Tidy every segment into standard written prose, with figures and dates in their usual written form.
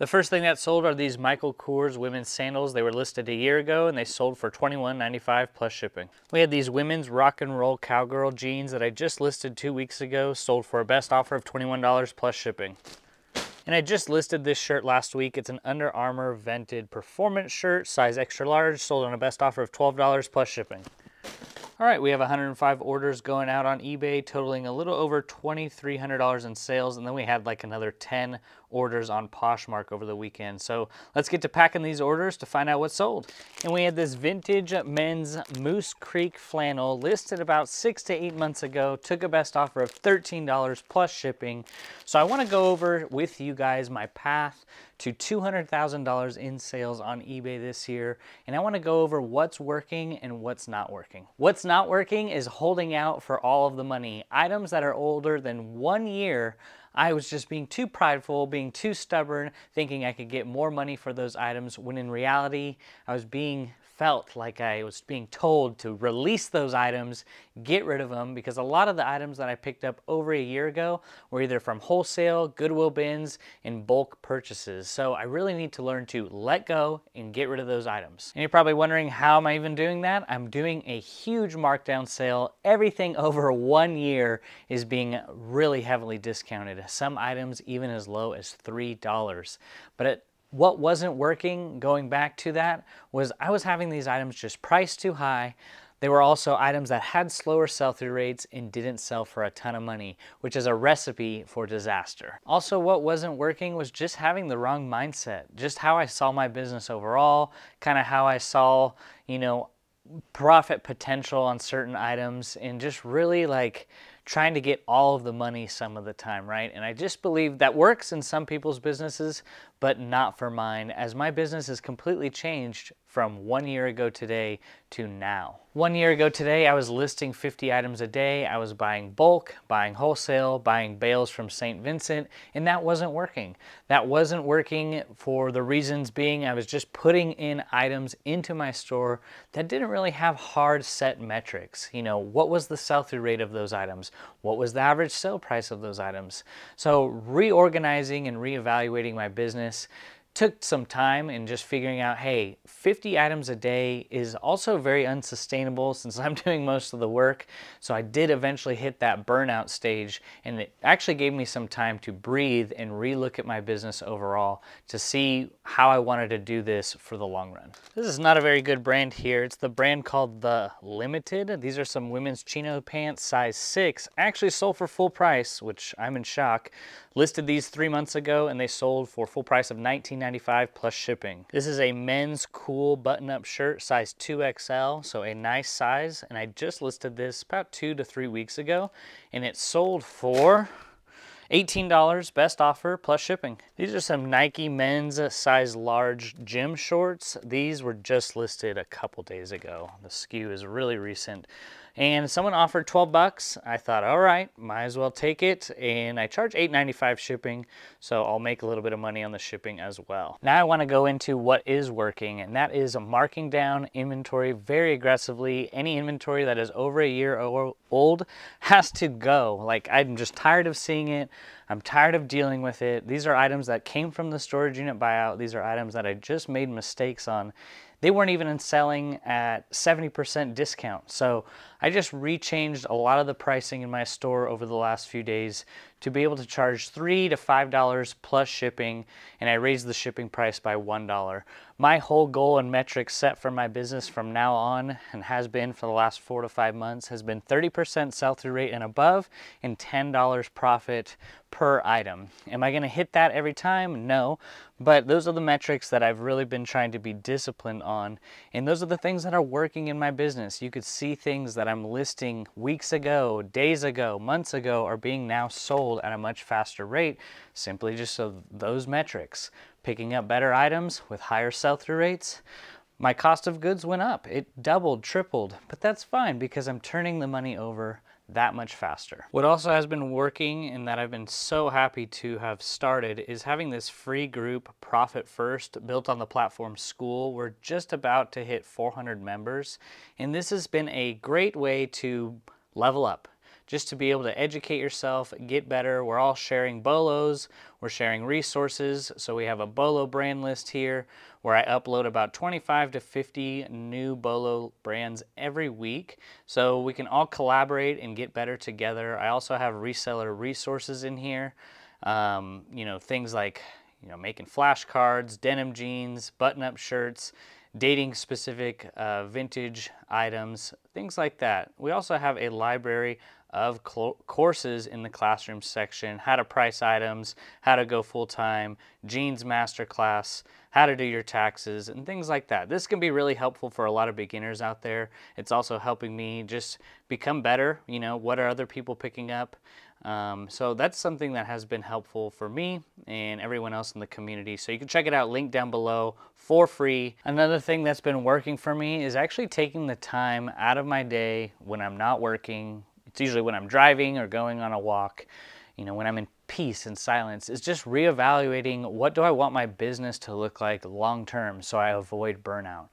The first thing that sold are these Michael Kors women's sandals. They were listed a year ago and they sold for $21.95 plus shipping. We had these women's rock and roll cowgirl jeans that I just listed 2 weeks ago, sold for a best offer of $21 plus shipping. And I just listed this shirt last week. It's an Under Armour vented performance shirt, size extra large, sold on a best offer of $12 plus shipping. All right, we have 105 orders going out on eBay, totaling a little over $2,300 in sales, and then we had like another 10 orders on Poshmark over the weekend. So let's get to packing these orders to find out what sold. And we had this vintage men's Moose Creek flannel listed about 6 to 8 months ago, took a best offer of $13 plus shipping. So I want to go over with you guys my path to $200,000 in sales on eBay this year, and I want to go over what's working and what's not working. What's not working is holding out for all of the money. Items that are older than 1 year, I was just being too prideful, being too stubborn, thinking I could get more money for those items, when in reality, I was felt like I was being told to release those items, get rid of them, because a lot of the items that I picked up over a year ago were either from wholesale, Goodwill bins, and bulk purchases. So I really need to learn to let go and get rid of those items. And you're probably wondering, how am I even doing that? I'm doing a huge markdown sale. Everything over 1 year is being really heavily discounted. Some items even as low as $3. But what wasn't working, going back to that, was I was having these items just priced too high. They were also items that had slower sell-through rates and didn't sell for a ton of money, which is a recipe for disaster. Also, what wasn't working was just having the wrong mindset, just how I saw my business overall, kind of how I saw, profit potential on certain items, and just really like trying to get all of the money some of the time, right? And I just believe that works in some people's businesses, but not for mine, as my business has completely changed from 1 year ago today to now. 1 year ago today, I was listing 50 items a day. I was buying bulk, buying wholesale, buying bales from St. Vincent, and that wasn't working. That wasn't working for the reasons being I was just putting in items into my store that didn't really have hard set metrics. What was the sell-through rate of those items? What was the average sale price of those items? So reorganizing and reevaluating my business took some time, and just figuring out, hey, 50 items a day is also very unsustainable since I'm doing most of the work. So I did eventually hit that burnout stage, and it actually gave me some time to breathe and relook at my business overall to see how I wanted to do this for the long run. This is not a very good brand here. It's the brand called The Limited. These are some women's chino pants, size 6. Actually sold for full price, which I'm in shock. Listed these 3 months ago, and they sold for full price of $19.95 plus shipping. This is a men's cool button-up shirt, size 2XL, so a nice size, and I just listed this about 2 to 3 weeks ago, and it sold for $18 best offer plus shipping. These are some Nike men's size large gym shorts. These were just listed a couple days ago. The SKU is really recent. And someone offered 12 bucks. I thought, all right, might as well take it. And I charge $8.95 shipping, so I'll make a little bit of money on the shipping as well. Now I want to go into what is working, and that is marking down inventory very aggressively. Any inventory that is over a year old has to go. Like, I'm just tired of seeing it. I'm tired of dealing with it. These are items that came from the storage unit buyout. These are items that I just made mistakes on. They weren't even selling at 70% discount. So I just rechanged a lot of the pricing in my store over the last few days to be able to charge $3 to $5 plus shipping, and I raised the shipping price by $1. My whole goal and metric set for my business from now on, and has been for the last 4 to 5 months, has been 30% sell-through rate and above, and $10 profit per item. Am I gonna hit that every time? No, but those are the metrics that I've really been trying to be disciplined on, and those are the things that are working in my business. You could see things that I'm listing weeks ago, days ago, months ago are being now sold at a much faster rate, simply just so those metrics. Picking up better items with higher sell-through rates. My cost of goods went up. It doubled, tripled, but that's fine because I'm turning the money over that much faster. What also has been working, and that I've been so happy to have started, is having this free group, Profit First, built on the platform School. We're just about to hit 400 members, and this has been a great way to level up, just to be able to educate yourself, get better. We're all sharing bolos, we're sharing resources. So we have a bolo brand list here where I upload about 25 to 50 new bolo brands every week. So we can all collaborate and get better together. I also have reseller resources in here. You know, things like, you know, making flashcards, denim jeans, button-up shirts, dating specific vintage items, things like that. We also have a library of courses in the classroom section, how to price items, how to go full-time, jeans masterclass, how to do your taxes, and things like that. This can be really helpful for a lot of beginners out there. It's also helping me just become better. You know, what are other people picking up? So that's something that has been helpful for me and everyone else in the community. So you can check it out, link down below for free. Another thing that's been working for me is actually taking the time out of my day when I'm not working. It's usually when I'm driving or going on a walk, you know, when I'm in peace and silence, is just reevaluating what do I want my business to look like long term so I avoid burnout.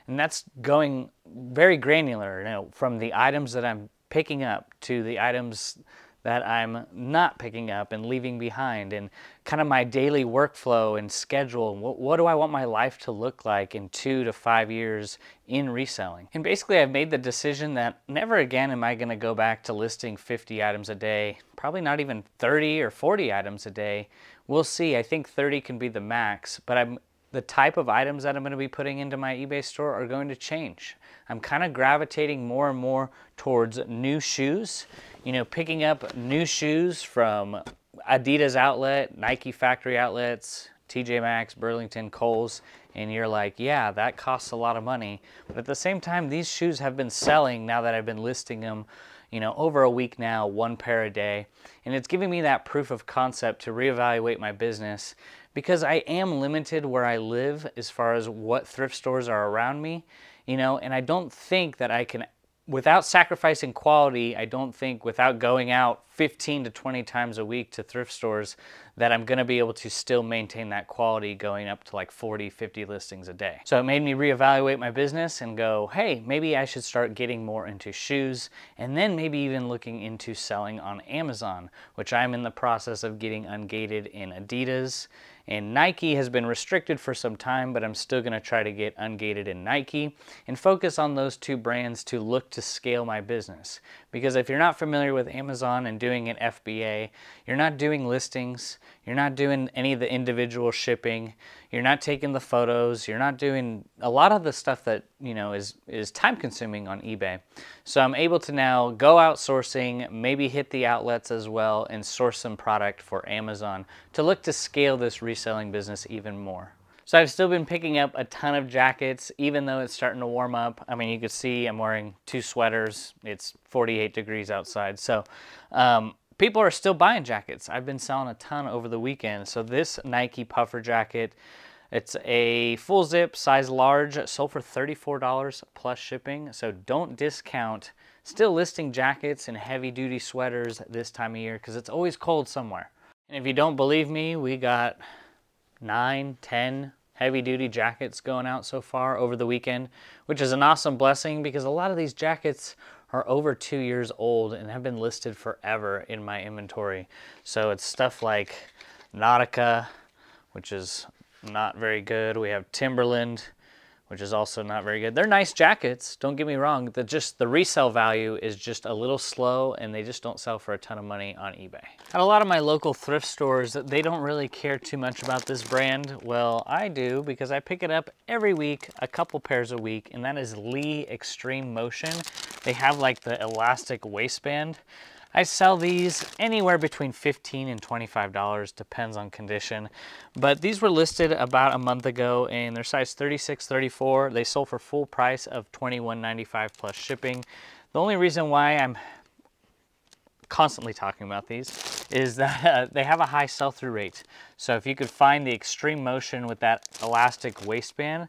And that's going very granular, you know, from the items that I'm picking up to the items that I'm not picking up and leaving behind, and kind of my daily workflow and schedule. What do I want my life to look like in 2 to 5 years in reselling? And basically I've made the decision that never again am I going to go back to listing 50 items a day, probably not even 30 or 40 items a day. We'll see. I think 30 can be the max, but the type of items that I'm going to be putting into my eBay store are going to change. I'm kind of gravitating more and more towards new shoes, you know, picking up new shoes from Adidas outlet, Nike factory outlets, TJ Maxx, Burlington, Kohl's, and you're like, yeah, that costs a lot of money. But at the same time, these shoes have been selling now that I've been listing them, you know, over a week now, 1 pair a day. And it's giving me that proof of concept to reevaluate my business, because I am limited where I live as far as what thrift stores are around me, you know, and I don't think that I can, without sacrificing quality, I don't think without going out 15 to 20 times a week to thrift stores that I'm going to be able to still maintain that quality going up to like 40, 50 listings a day. So it made me reevaluate my business and go, hey, maybe I should start getting more into shoes, and then maybe even looking into selling on Amazon, which I'm in the process of getting ungated in Adidas. And Nike has been restricted for some time, but I'm still going to try to get ungated in Nike and focus on those 2 brands to look to scale my business. Because if you're not familiar with Amazon and doing an FBA, you're not doing listings, you're not doing any of the individual shipping, you're not taking the photos, you're not doing a lot of the stuff that, you know, is time consuming on eBay. So I'm able to now go outsourcing, maybe hit the outlets as well, and source some product for Amazon to look to scale this reselling business even more. So I've still been picking up a ton of jackets, even though it's starting to warm up. I mean, you can see I'm wearing 2 sweaters. It's 48 degrees outside. So people are still buying jackets. I've been selling a ton over the weekend. So this Nike puffer jacket, it's a full zip, size large, sold for $34 plus shipping. So don't discount still listing jackets and heavy duty sweaters this time of year, because it's always cold somewhere. And if you don't believe me, we got 9, 10 heavy-duty jackets going out so far over the weekend, which is an awesome blessing, because a lot of these jackets are over 2 years old and have been listed forever in my inventory. So it's stuff like Nautica, which is not very good. We have Timberland, which is also not very good. They're nice jackets, don't get me wrong. The resale value is just a little slow, and they just don't sell for a ton of money on eBay. At a lot of my local thrift stores, they don't really care too much about this brand. Well, I do, because I pick it up every week, a couple pairs a week, and that is Lee Extreme Motion. They have like the elastic waistband. I sell these anywhere between $15 and $25, depends on condition. But these were listed about a month ago, and they're size 36, 34. They sold for full price of $21.95 plus shipping. The only reason why I'm constantly talking about these is that they have a high sell-through rate. So if you could find the Extreme Motion with that elastic waistband,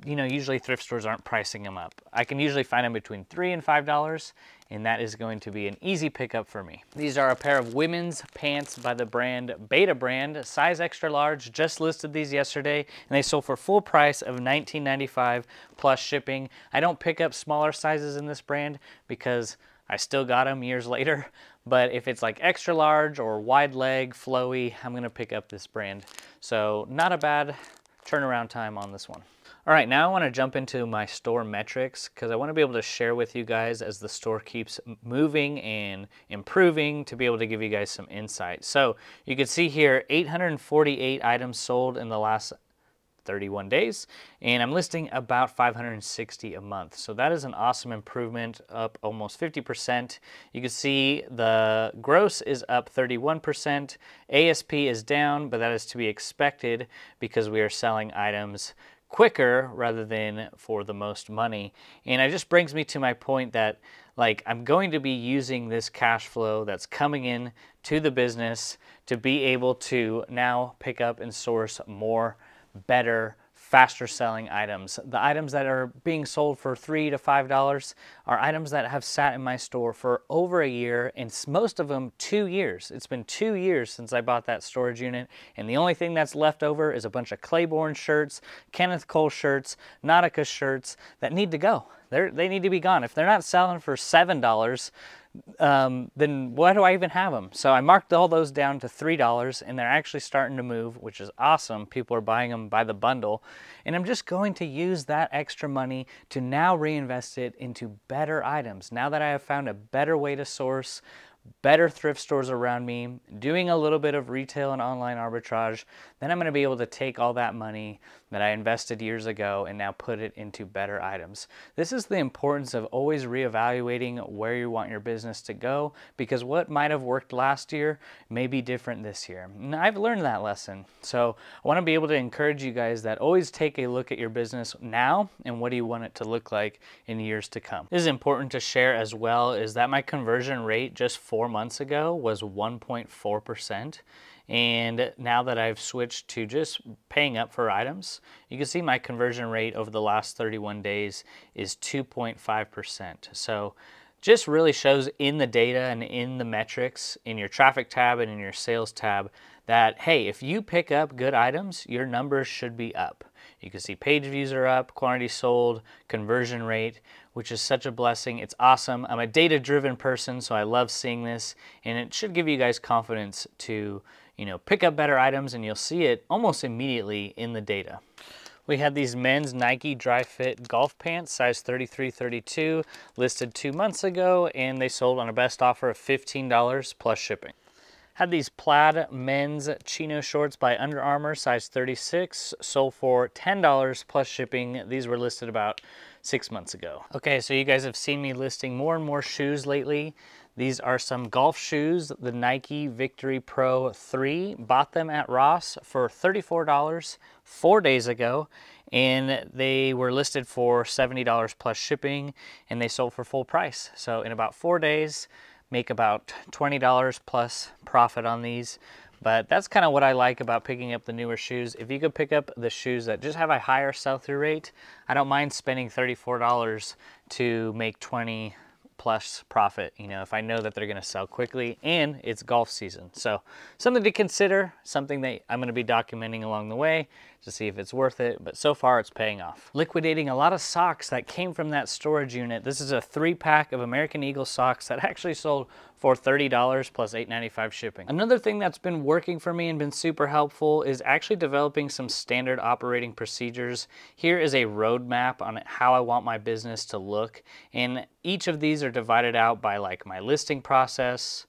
you know, usually thrift stores aren't pricing them up. I can usually find them between $3 and $5, and that is going to be an easy pickup for me. These are a pair of women's pants by the brand Beta brand, size extra large. Just listed these yesterday, and they sold for full price of $19.95 plus shipping. I don't pick up smaller sizes in this brand because I still got them years later. But if it's like extra large or wide leg, flowy, I'm gonna pick up this brand. So not a bad turnaround time on this one. All right, now I want to jump into my store metrics because I want to be able to share with you guys as the store keeps moving and improving to be able to give you guys some insight. So you can see here 848 items sold in the last 31 days, and I'm listing about 560 a month. So that is an awesome improvement, up almost 50%. You can see the gross is up 31%. ASP is down, but that is to be expected because we are selling items quicker rather than for the most money. And it just brings me to my point that like I'm going to be using this cash flow that's coming in to the business to be able to now pick up and source more, better, faster selling items. The items that are being sold for $3 to $5 are items that have sat in my store for over a year, and most of them 2 years. It's been 2 years since I bought that storage unit, and the only thing that's left over is a bunch of Claiborne shirts, Kenneth Cole shirts, Nautica shirts that need to go. They need to be gone. If they're not selling for $7, then why do I even have them? So I marked all those down to $3, and they're actually starting to move, which is awesome. People are buying them by the bundle, and I'm just going to use that extra money to now reinvest it into better items. Now that I have found a better way to source, better thrift stores around me, doing a little bit of retail and online arbitrage, then I'm going to be able to take all that money that I invested years ago and now put it into better items. This is the importance of always reevaluating where you want your business to go, because what might have worked last year may be different this year. And I've learned that lesson. So I want to be able to encourage you guys that always take a look at your business now and what do you want it to look like in years to come. This is important to share as well, is that my conversion rate just 4 months ago was 1.4%. And now that I've switched to just paying up for items, you can see my conversion rate over the last 31 days is 2.5%. So just really shows in the data and in the metrics in your traffic tab and in your sales tab that, hey, if you pick up good items, your numbers should be up. You can see page views are up, quantity sold, conversion rate, which is such a blessing. It's awesome. I'm a data-driven person, so I love seeing this, and it should give you guys confidence to, pick up better items, and you'll see it almost immediately in the data. We had these men's Nike Dry Fit golf pants, size 33-32, listed 2 months ago, and they sold on a best offer of $15 plus shipping. Had these plaid men's chino shorts by Under Armour, size 36, sold for $10 plus shipping. These were listed about 6 months ago. Okay, so you guys have seen me listing more and more shoes lately. These are some golf shoes, the Nike Victory Pro 3. Bought them at Ross for $34 4 days ago, and they were listed for $70 plus shipping, and they sold for full price. So in about 4 days, make about $20 plus profit on these. But that's kind of what I like about picking up the newer shoes. If you could pick up the shoes that just have a higher sell-through rate, I don't mind spending $34 to make 20 plus profit, if I know that they're going to sell quickly and it's golf season. So something to consider, something that I'm going to be documenting along the way to see if it's worth it, but so far it's paying off. Liquidating a lot of socks that came from that storage unit. This is a 3-pack of American Eagle socks that actually sold for $30 plus $8.95 shipping. Another thing that's been working for me and been super helpful is actually developing some standard operating procedures. Here is a roadmap on how I want my business to look, and each of these are divided out by like my listing process,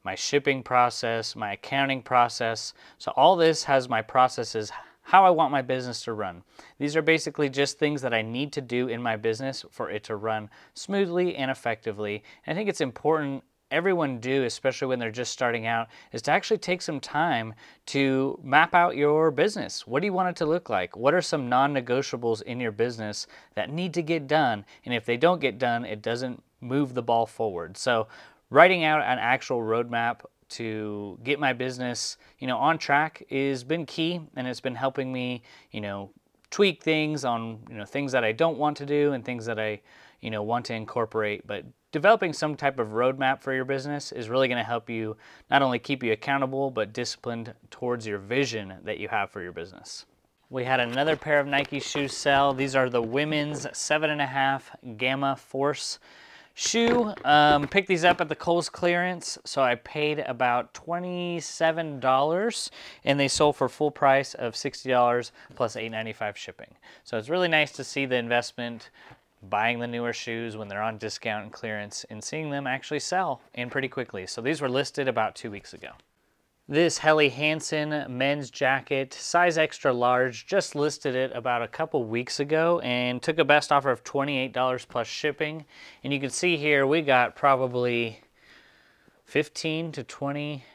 my shipping process, my accounting process. So all this has my processes, how I want my business to run. These are basically just things that I need to do in my business for it to run smoothly and effectively. And I think it's important everyone do, especially when they're just starting out, is to actually take some time to map out your business. What do you want it to look like? What are some non-negotiables in your business that need to get done? And if they don't get done, it doesn't move the ball forward. So writing out an actual roadmap to get my business, on track has been key, and it's been helping me, tweak things on, things that I don't want to do and things that I, want to incorporate. But developing some type of roadmap for your business is really going to help you not only keep you accountable, but disciplined towards your vision that you have for your business. We had another pair of Nike shoes sell. These are the women's 7.5 Gamma Force Shoe, picked these up at the Kohl's clearance, so I paid about $27, and they sold for full price of $60 plus $8.95 shipping. So it's really nice to see the investment, buying the newer shoes when they're on discount and clearance, and seeing them actually sell and pretty quickly. So these were listed about 2 weeks ago. This Helly Hansen men's jacket, size extra large, just listed it about a couple weeks ago and took a best offer of $28 plus shipping. And you can see here we got probably 15 to 20,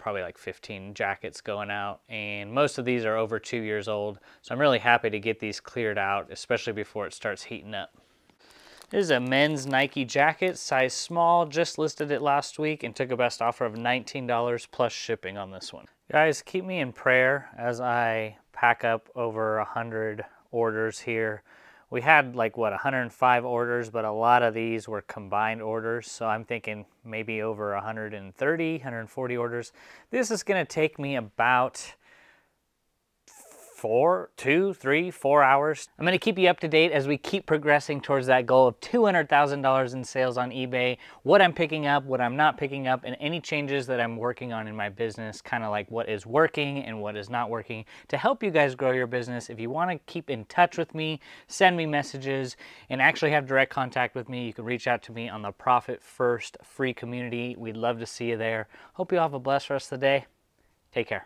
probably like 15 jackets going out, and most of these are over 2 years old. So I'm really happy to get these cleared out, especially before it starts heating up. This is a men's Nike jacket, size small, just listed it last week and took a best offer of $19 plus shipping on this one. Guys, keep me in prayer as I pack up over 100 orders here. We had like, what, 105 orders, but a lot of these were combined orders, so I'm thinking maybe over 130, 140 orders. This is gonna take me about 4 hours. I'm gonna keep you up to date as we keep progressing towards that goal of $200,000 in sales on eBay, what I'm picking up, what I'm not picking up, and any changes that I'm working on in my business, kind of like what is working and what is not working to help you guys grow your business. If you wanna keep in touch with me, send me messages, and actually have direct contact with me, you can reach out to me on the Profit First free community. We'd love to see you there. Hope you all have a blessed rest of the day. Take care.